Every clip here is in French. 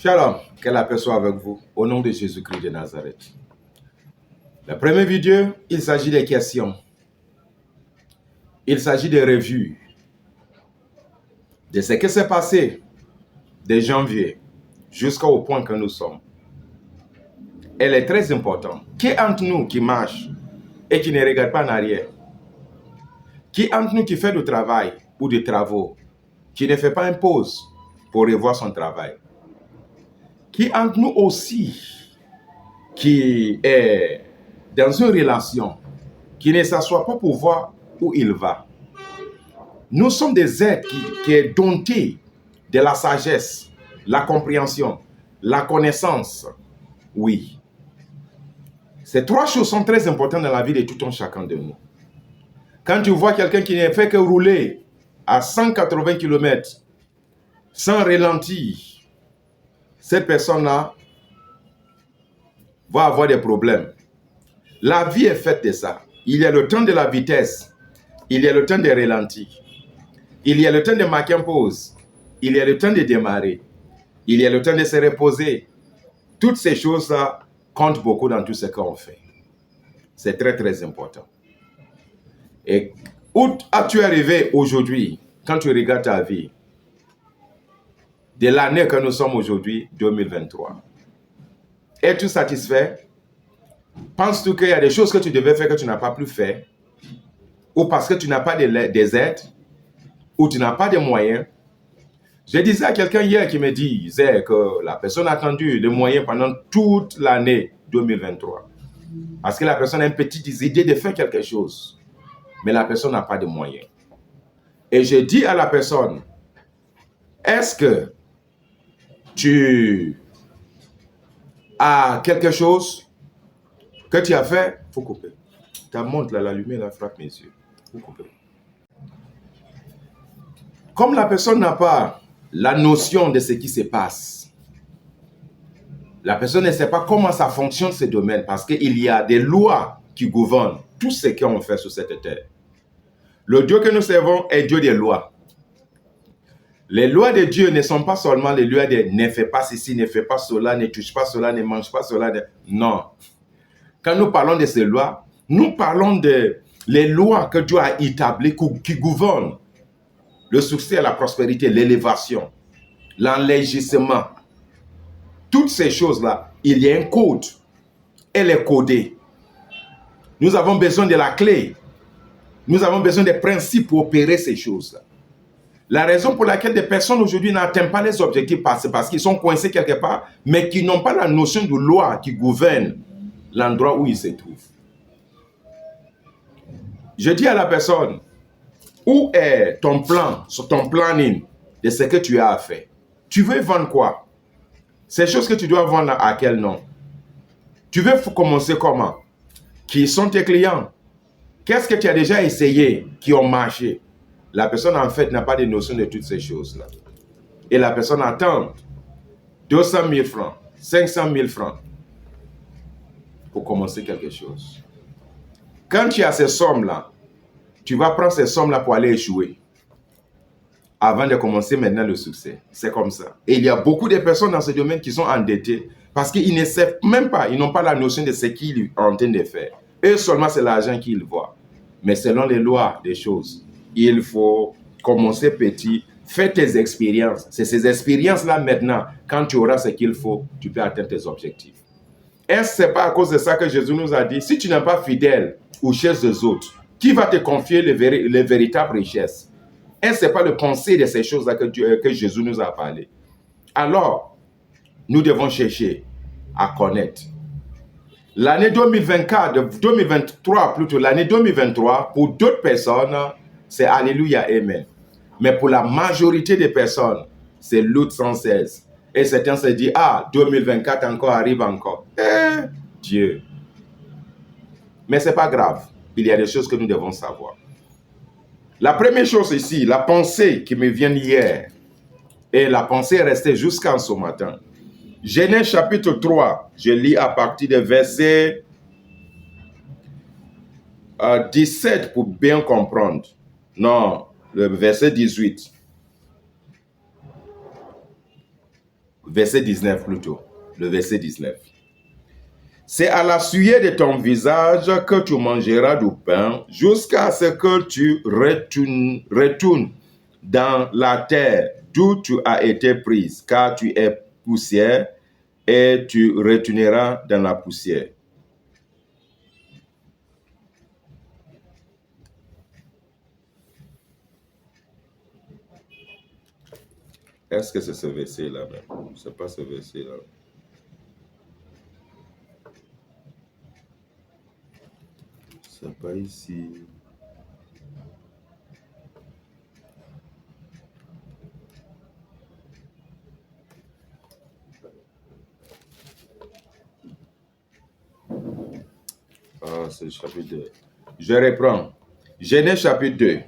Shalom, que la paix soit avec vous, au nom de Jésus-Christ de Nazareth. La première vidéo, il s'agit des questions. Il s'agit des revues de ce qui s'est passé de janvier jusqu'au point que nous sommes. Elle est très importante. Qui entre nous qui marche et qui ne regarde pas en arrière? Qui entre nous qui fait du travail ou des travaux, qui ne fait pas une pause pour revoir son travail? Qui entre nous aussi qui est dans une relation, qui ne s'assoit pas pour voir où il va? Nous sommes des êtres qui est domptés de la sagesse, la compréhension, la connaissance. Oui. Ces trois choses sont très importantes dans la vie de tout un chacun de nous. Quand tu vois quelqu'un qui ne fait que rouler à 180 km sans ralentir, cette personne-là va avoir des problèmes. La vie est faite de ça. Il y a le temps de la vitesse, il y a le temps de ralentir, il y a le temps de marquer une pause, il y a le temps de démarrer, il y a le temps de se reposer. Toutes ces choses-là comptent beaucoup dans tout ce qu'on fait. C'est très, très important. Et où as-tu arrivé aujourd'hui, quand tu regardes ta vie, de l'année que nous sommes aujourd'hui, 2023? Es-tu satisfait? Penses-tu qu'il y a des choses que tu devais faire que tu n'as pas pu faire? Ou parce que tu n'as pas des aides? Ou tu n'as pas de moyens? Je disais à quelqu'un hier qui me disait que la personne a attendu des moyens pendant toute l'année 2023. Parce que la personne a une petite idée de faire quelque chose. Mais la personne n'a pas de moyens. Et je dis à la personne, est-ce que tu as quelque chose que tu as fait? Il faut couper. Ta montre, là, la lumière, là, frappe mes yeux. Il faut couper. Comme la personne n'a pas la notion de ce qui se passe, la personne ne sait pas comment ça fonctionne ce domaine, parce qu'il y a des lois qui gouvernent tout ce qu'on fait sur cette terre. Le Dieu que nous servons est Dieu des lois. Les lois de Dieu ne sont pas seulement les lois de ne fais pas ceci, ne fais pas cela, ne touche pas cela, ne mange pas cela. Non. Quand nous parlons de ces lois, nous parlons de les lois que Dieu a établies qui gouvernent le succès, la prospérité, l'élévation, l'enrichissement. Toutes ces choses-là, il y a un code. Elle est codée. Nous avons besoin de la clé. Nous avons besoin des principes pour opérer ces choses-là. La raison pour laquelle des personnes aujourd'hui n'atteignent pas les objectifs, c'est parce qu'ils sont coincés quelque part, mais qui n'ont pas la notion de loi qui gouverne l'endroit où ils se trouvent. Je dis à la personne, où est ton plan, sur ton planning de ce que tu as à faire? Tu veux vendre quoi? Ces choses que tu dois vendre à quel nom? Tu veux commencer comment? Qui sont tes clients? Qu'est-ce que tu as déjà essayé qui ont marché? La personne, en fait, n'a pas de notion de toutes ces choses-là. Et la personne attend 200 000 francs, 500 000 francs pour commencer quelque chose. Quand tu as ces sommes-là, tu vas prendre ces sommes-là pour aller échouer avant de commencer maintenant le succès. C'est comme ça. Et il y a beaucoup de personnes dans ce domaine qui sont endettées parce qu'ils ne savent même pas, ils n'ont pas la notion de ce qu'ils sont en train de faire. Eux seulement, c'est l'argent qu'ils voient. Mais selon les lois des choses, il faut commencer petit, fais tes expériences. C'est ces expériences-là maintenant, quand tu auras ce qu'il faut, tu peux atteindre tes objectifs. Est-ce que ce n'est pas à cause de ça que Jésus nous a dit, si tu n'es pas fidèle aux richesses des autres, qui va te confier les véritables richesses? Est-ce que ce n'est pas le conseil de ces choses-là que Jésus nous a parlé? Alors, nous devons chercher à connaître. L'année 2023, plutôt l'année 2023, pour d'autres personnes, c'est Alléluia, Amen. Mais pour la majorité des personnes, c'est Lutte 116. Et certains se disent, ah, 2024 encore arrive encore. Dieu. Mais ce n'est pas grave. Il y a des choses que nous devons savoir. La première chose ici, la pensée qui me vient hier, et la pensée est restée jusqu'à ce matin. Genèse chapitre 3, je lis à partir du verset 17 pour bien comprendre. Non, le verset 18. verset 19 plutôt, le verset 19. C'est à la sueur de ton visage que tu mangeras du pain jusqu'à ce que tu retournes dans la terre d'où tu as été prise, car tu es poussière et tu retourneras dans la poussière. Est-ce que c'est ce verset-là même? C'est pas ce verset-là. C'est pas ici. Ah, c'est le chapitre 2. Je reprends. Genèse chapitre 2.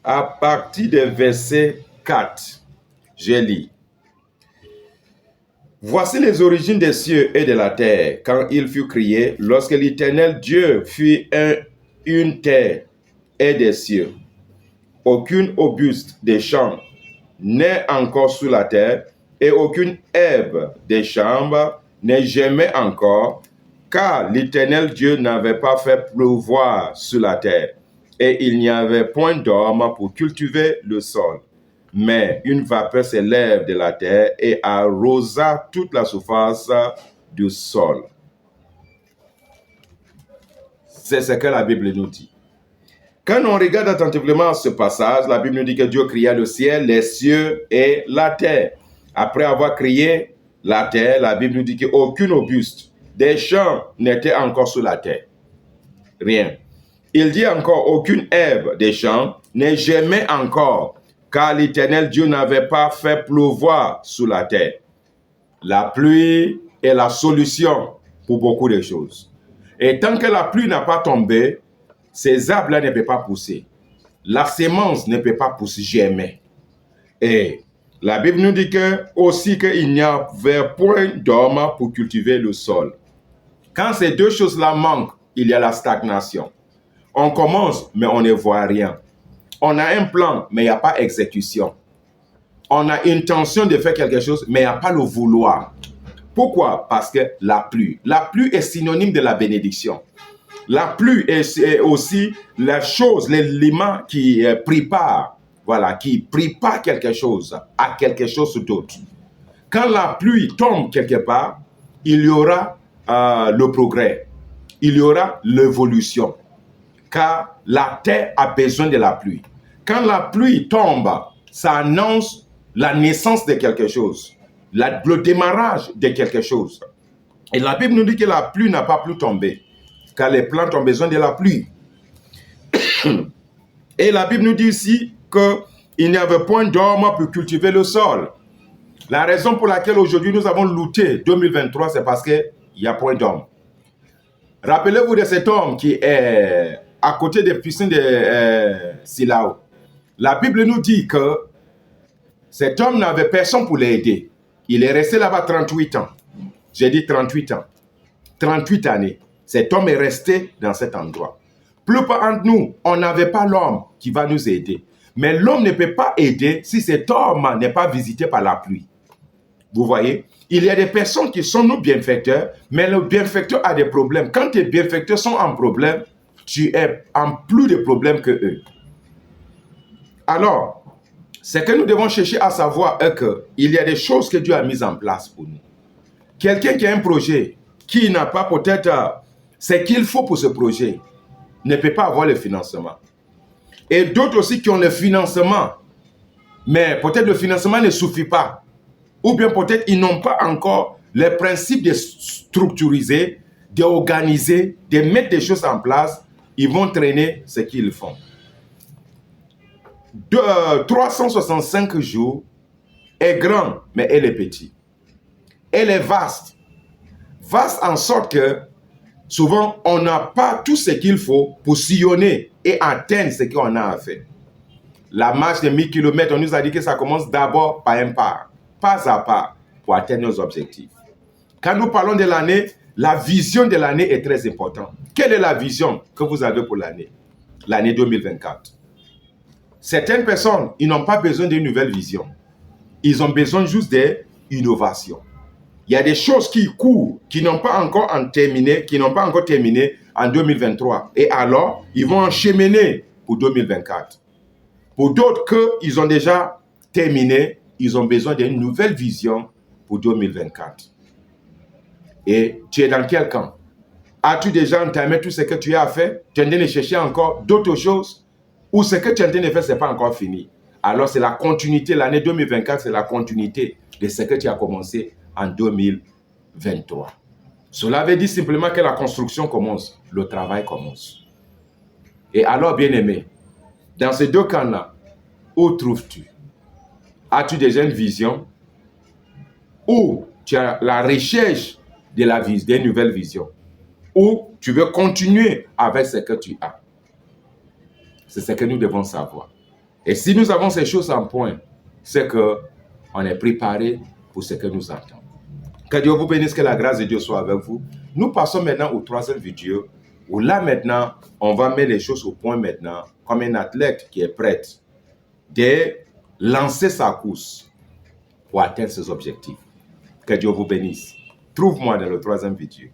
À partir du verset 4, je lis. Voici les origines des cieux et de la terre, quand il fut créé, lorsque l'Éternel Dieu fit une terre et des cieux. Aucune auguste des champs n'est encore sous la terre, et aucune herbe des champs n'est jamais encore, car l'Éternel Dieu n'avait pas fait pleuvoir sur la terre, et il n'y avait point d'homme pour cultiver le sol. Mais une vapeur s'élève de la terre et arrosa toute la surface du sol. C'est ce que la Bible nous dit. Quand on regarde attentivement ce passage, la Bible nous dit que Dieu créa le ciel, les cieux et la terre. Après avoir créé la terre, la Bible nous dit qu'aucune auguste des champs n'était encore sur la terre. Rien. Il dit encore, aucune herbe des champs n'est jamais encore, car l'Éternel Dieu n'avait pas fait pleuvoir sur la terre. La pluie est la solution pour beaucoup de choses. Et tant que la pluie n'a pas tombé, ces arbres-là ne peuvent pas pousser. La semence ne peut pas pousser jamais. Et la Bible nous dit aussi qu'il n'y avait point d'homme pour cultiver le sol. Quand ces deux choses-là manquent, il y a la stagnation. On commence, mais on ne voit rien. On a un plan, mais il n'y a pas exécution. On a intention de faire quelque chose, mais il n'y a pas le vouloir. Pourquoi? Parce que la pluie est synonyme de la bénédiction. La pluie est aussi la chose, l'élément qui prépare, qui prépare quelque chose à quelque chose d'autre. Quand la pluie tombe quelque part, il y aura le progrès, il y aura l'évolution, car la terre a besoin de la pluie. Quand la pluie tombe, ça annonce la naissance de quelque chose, le démarrage de quelque chose. Et la Bible nous dit que la pluie n'a pas pu tomber, car les plantes ont besoin de la pluie. Et la Bible nous dit ici qu'il n'y avait point d'homme pour cultiver le sol. La raison pour laquelle aujourd'hui nous avons looté 2023, c'est parce qu'il n'y a point d'homme. Rappelez-vous de cet homme qui est à côté des piscines de Silao. La Bible nous dit que cet homme n'avait personne pour l'aider. Il est resté là-bas 38 ans. J'ai dit 38 ans. 38 années. Cet homme est resté dans cet endroit. Plus pas entre nous, on n'avait pas l'homme qui va nous aider. Mais l'homme ne peut pas aider si cet homme n'est pas visité par la pluie. Vous voyez? Il y a des personnes qui sont nos bienfaiteurs, mais le bienfaiteur a des problèmes. Quand tes bienfaiteurs sont en problème, tu es en plus de problèmes que eux. Alors, ce que nous devons chercher à savoir est qu'il y a des choses que Dieu a mises en place pour nous. Quelqu'un qui a un projet, qui n'a pas peut-être ce qu'il faut pour ce projet, ne peut pas avoir le financement. Et d'autres aussi qui ont le financement, mais peut-être le financement ne suffit pas. Ou bien peut-être ils n'ont pas encore les principes de structuriser, d'organiser, de mettre des choses en place. Ils vont traîner ce qu'ils font. 365 jours est grand, mais elle est petite. Elle est vaste. Vaste en sorte que souvent, on n'a pas tout ce qu'il faut pour sillonner et atteindre ce qu'on a à faire. La marche de 1000 km, on nous a dit que ça commence d'abord par un pas à pas, pour atteindre nos objectifs. Quand nous parlons de l'année, la vision de l'année est très importante. Quelle est la vision que vous avez pour l'année? L'année 2024. Certaines personnes, ils n'ont pas besoin d'une nouvelle vision. Ils ont besoin juste de innovation. Il y a des choses qui courent, qui n'ont pas encore terminé en 2023. Et alors, ils vont enchaîner pour 2024. Pour d'autres qu'ils ont déjà terminé, ils ont besoin d'une nouvelle vision pour 2024. Et tu es dans quel camp? As-tu déjà entamé tout ce que tu as fait? Tu es en train de chercher encore d'autres choses? Ou ce que tu es en train de faire, ce n'est pas encore fini? Alors, c'est la continuité. L'année 2024, c'est la continuité de ce que tu as commencé en 2023. Cela veut dire simplement que la construction commence, le travail commence. Et alors, bien-aimé, dans ces deux camps-là, où trouves-tu? As-tu déjà une vision? Ou tu as la recherche de la vision, des nouvelles visions? Ou tu veux continuer avec ce que tu as? C'est ce que nous devons savoir. Et si nous avons ces choses en point, c'est qu'on est préparé pour ce que nous attendons. Que Dieu vous bénisse, que la grâce de Dieu soit avec vous. Nous passons maintenant au troisième vidéo, où là maintenant, on va mettre les choses au point maintenant, comme un athlète qui est prêt de lancer sa course pour atteindre ses objectifs. Que Dieu vous bénisse. Trouve-moi dans le troisième vidéo.